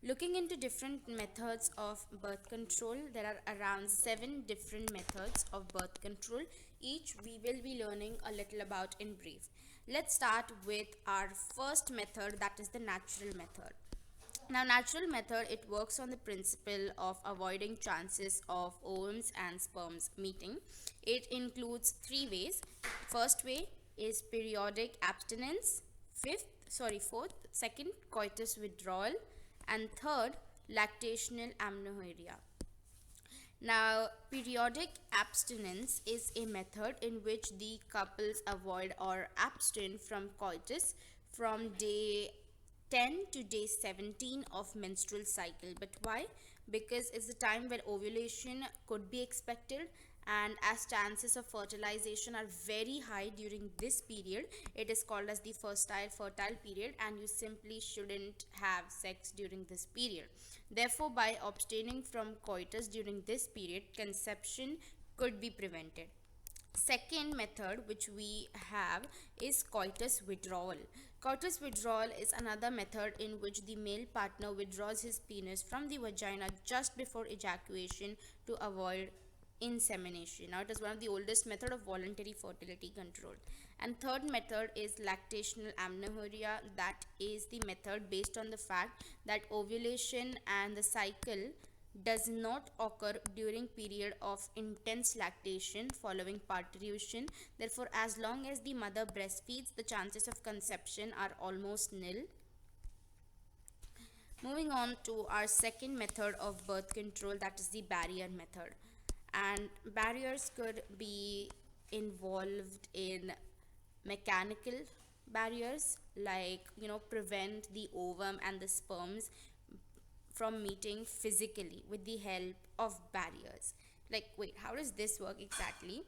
Looking into different methods of birth control, there are around 7 different methods of birth control. Each we will be learning a little about in brief. Let's start with our first method, that is the natural method. Now, natural method, it works on the principle of avoiding chances of ovums and sperms meeting. It includes 3 ways. First way is periodic abstinence. Fourth, second, coitus withdrawal, and third, lactational amenorrhea. Now, periodic abstinence is a method in which the couples avoid or abstain from coitus from day 10 to day 17 of menstrual cycle. But why? Because it's the time where ovulation could be expected, and as chances of fertilization are very high during this period, it is called as the fertile period, and you simply shouldn't have sex during this period. Therefore, by abstaining from coitus during this period, conception could be prevented. Second method which we have is coitus withdrawal. Coitus withdrawal is another method in which the male partner withdraws his penis from the vagina just before ejaculation to avoid insemination. Now, it is one of the oldest method of voluntary fertility control. And third method is lactational amenorrhea. That is the method based on the fact that ovulation and the cycle does not occur during period of intense lactation following parturition. Therefore, as long as the mother breastfeeds, the chances of conception are almost nil. Moving on to our second method of birth control, that is the barrier method. And barriers could be involved in mechanical barriers, like prevent the ovum and the sperms from meeting physically with the help of barriers. Like, wait, how does this work exactly?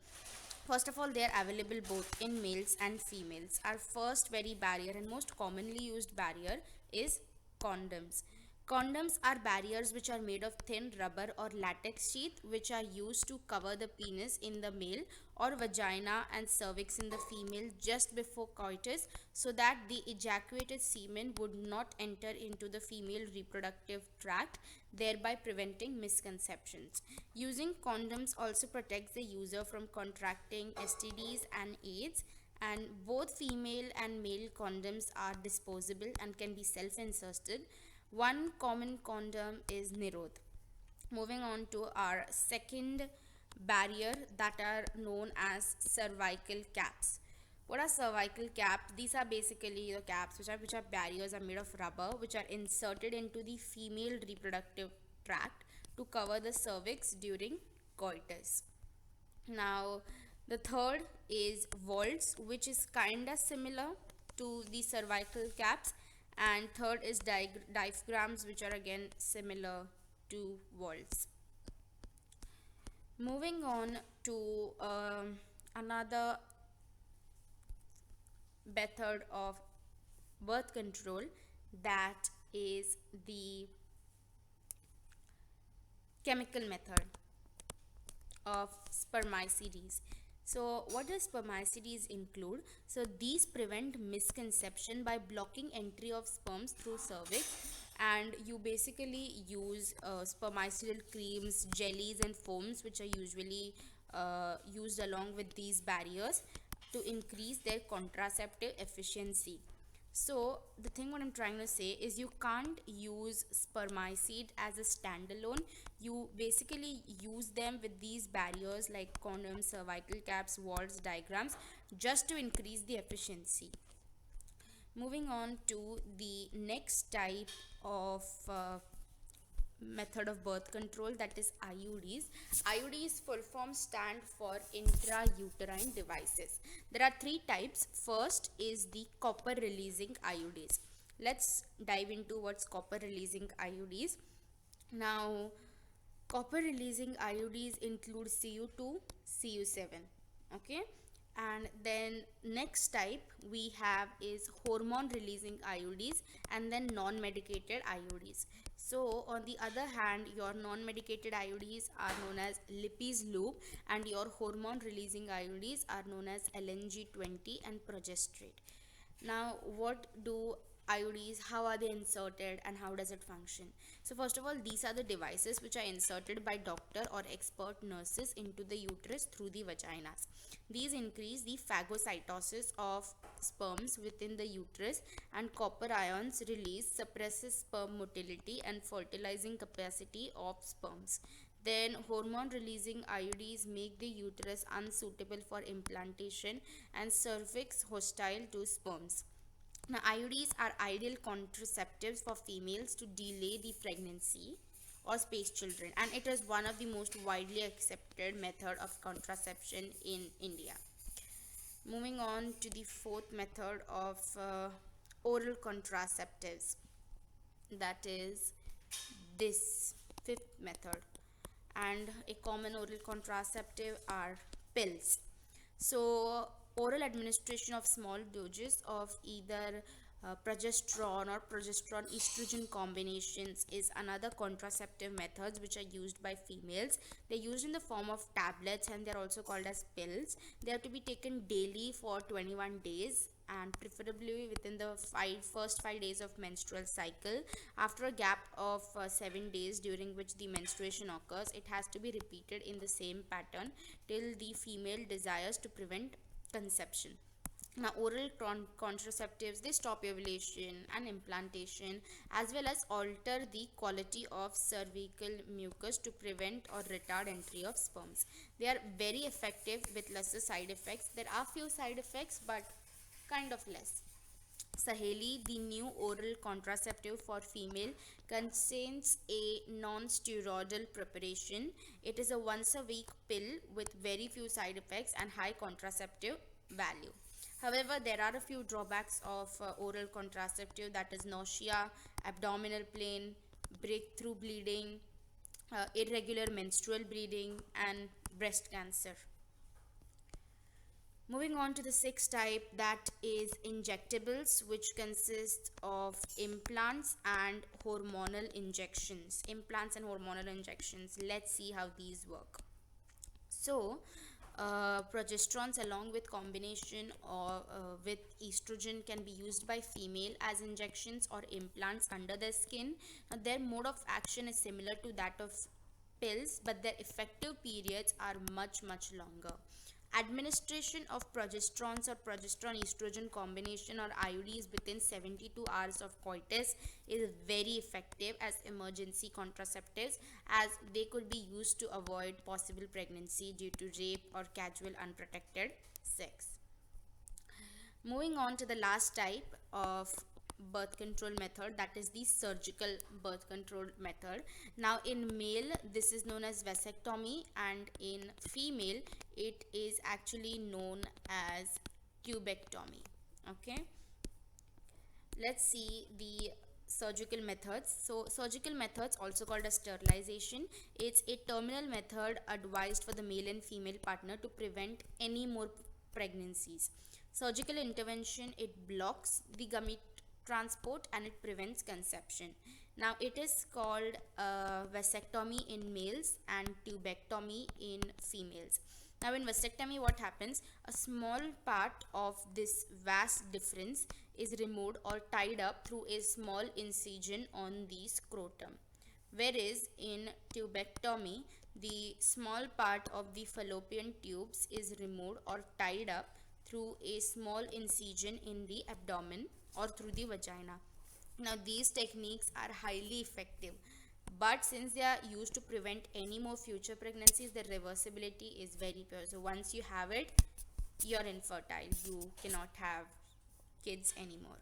First of all, they are available both in males and females. Our first very barrier and most commonly used barrier is condoms. Condoms are barriers which are made of thin rubber or latex sheath, which are used to cover the penis in the male or vagina and cervix in the female just before coitus, so that the ejaculated semen would not enter into the female reproductive tract, thereby preventing misconceptions. Using condoms also protects the user from contracting STDs and AIDS, and both female and male condoms are disposable and can be self-inserted. One common condom is Nirod. Moving on to our second barrier, that are known as cervical caps. What are cervical caps? These are basically the caps which are barriers, are made of rubber, which are inserted into the female reproductive tract to cover the cervix during coitus. Now, the third is vaults, which is kinda similar to the cervical caps, and third is diaphragms, which are again similar to vaults. Moving on to another method of birth control, that is the chemical method of spermicides. So, what does spermicides include? So, these prevent misconception by blocking entry of sperms through cervix, and you basically use spermicidal creams, jellies, and foams, which are usually used along with these barriers to increase their contraceptive efficiency. So the thing what I'm trying to say is, you can't use spermicide as a standalone. You basically use them with these barriers like condoms, cervical caps, vaults, diagrams, just to increase the efficiency. Moving on to the next type of method of birth control, that is IUDs. IUDs full form stand for intrauterine devices. There are 3 types. First is the copper releasing IUDs. Let's dive into what's copper releasing IUDs. Now, copper releasing IUDs include Cu2, Cu7. Okay, and then next type we have is hormone releasing IUDs, and then non-medicated IUDs. So on the other hand, your non-medicated IUDs are known as Lippes loop, and your hormone releasing IUDs are known as LNG20 and progesterate. Now, what do IUDs, how are they inserted, and how does it function? So first of all, these are the devices which are inserted by doctor or expert nurses into the uterus through the vaginas. These increase the phagocytosis of sperms within the uterus, and copper ions release suppresses sperm motility and fertilizing capacity of sperms. Then hormone releasing IUDs make the uterus unsuitable for implantation and cervix hostile to sperms. Now, IUDs are ideal contraceptives for females to delay the pregnancy or space children, and it is one of the most widely accepted method of contraception in India. Moving on to the fourth method of oral contraceptives, that is this fifth method. And a common oral contraceptive are pills. So oral administration of small doses of either progesterone or progesterone estrogen combinations is another contraceptive methods which are used by females. They're used in the form of tablets, and they're also called as pills. They have to be taken daily for 21 days, and preferably within the first 5 days of menstrual cycle. After a gap of 7 days during which the menstruation occurs, it has to be repeated in the same pattern till the female desires to prevent conception. Now, oral contraceptives, they stop ovulation and implantation, as well as alter the quality of cervical mucus to prevent or retard entry of sperms. They are very effective with lesser side effects. There are few side effects, but kind of less. Saheli, the new oral contraceptive for female, contains a non-steroidal preparation. It is a once a week pill with very few side effects and high contraceptive value. However, there are a few drawbacks of oral contraceptive, that is nausea, abdominal pain, breakthrough bleeding, irregular menstrual bleeding, and breast cancer. Moving on to the sixth type, that is injectables, which consist of implants and hormonal injections. Implants and hormonal injections. Let's see how these work. So, progesterones along with combination or with estrogen can be used by female as injections or implants under the skin. Now, their mode of action is similar to that of pills, but their effective periods are much longer. Administration of progesterones or progesterone estrogen combination or IUDs within 72 hours of coitus is very effective as emergency contraceptives, as they could be used to avoid possible pregnancy due to rape or casual unprotected sex. Moving on to the last type of birth control method, that is the surgical birth control method. Now, in male this is known as vasectomy, and in female it is actually known as tubectomy. Okay, let's see the surgical methods. So surgical methods, also called as sterilization, it's a terminal method advised for the male and female partner to prevent any more pregnancies. Surgical intervention, it blocks the gamete transport and it prevents conception. Now, it is called vasectomy in males and tubectomy in females. Now, in vasectomy, what happens? A small part of this vas deferens is removed or tied up through a small incision on the scrotum. Whereas in tubectomy, the small part of the fallopian tubes is removed or tied up through a small incision in the abdomen or through the vagina. Now, these techniques are highly effective, but since they are used to prevent any more future pregnancies, the reversibility is very poor. So once you have it, you're infertile. You cannot have kids anymore.